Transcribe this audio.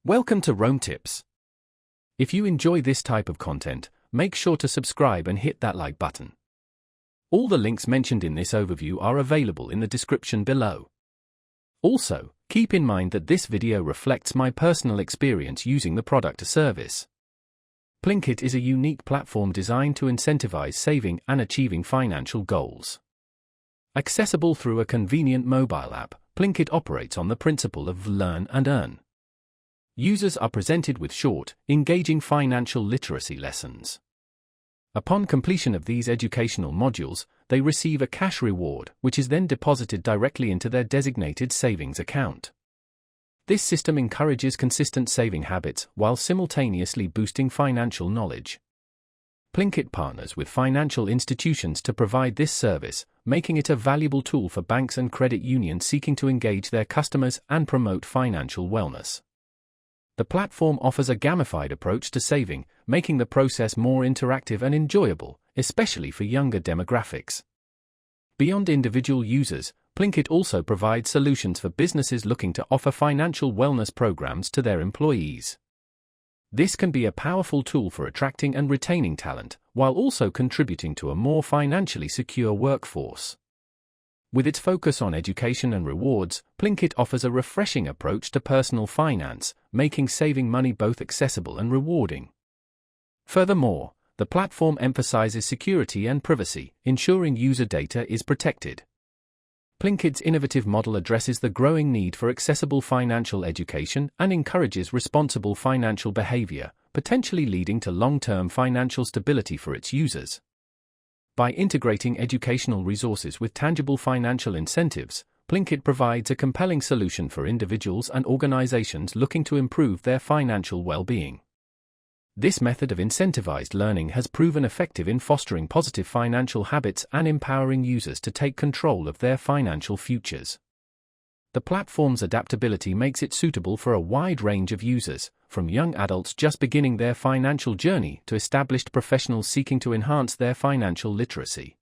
Welcome to Rome Tips. If you enjoy this type of content, make sure to subscribe and hit that like button. All the links mentioned in this overview are available in the description below. Also, keep in mind that this video reflects my personal experience using the product or service. Plinqit is a unique platform designed to incentivize saving and achieving financial goals. Accessible through a convenient mobile app, Plinqit operates on the principle of learn and earn. Users are presented with short, engaging financial literacy lessons. Upon completion of these educational modules, they receive a cash reward, which is then deposited directly into their designated savings account. This system encourages consistent saving habits while simultaneously boosting financial knowledge. Plinqit partners with financial institutions to provide this service, making it a valuable tool for banks and credit unions seeking to engage their customers and promote financial wellness. The platform offers a gamified approach to saving, making the process more interactive and enjoyable, especially for younger demographics. Beyond individual users, Plinqit also provides solutions for businesses looking to offer financial wellness programs to their employees. This can be a powerful tool for attracting and retaining talent, while also contributing to a more financially secure workforce. With its focus on education and rewards, Plinqit offers a refreshing approach to personal finance, making saving money both accessible and rewarding. Furthermore, the platform emphasizes security and privacy, ensuring user data is protected. Plinqit's innovative model addresses the growing need for accessible financial education and encourages responsible financial behavior, potentially leading to long-term financial stability for its users. By integrating educational resources with tangible financial incentives, Plinqit provides a compelling solution for individuals and organizations looking to improve their financial well-being. This method of incentivized learning has proven effective in fostering positive financial habits and empowering users to take control of their financial futures. The platform's adaptability makes it suitable for a wide range of users, from young adults just beginning their financial journey to established professionals seeking to enhance their financial literacy.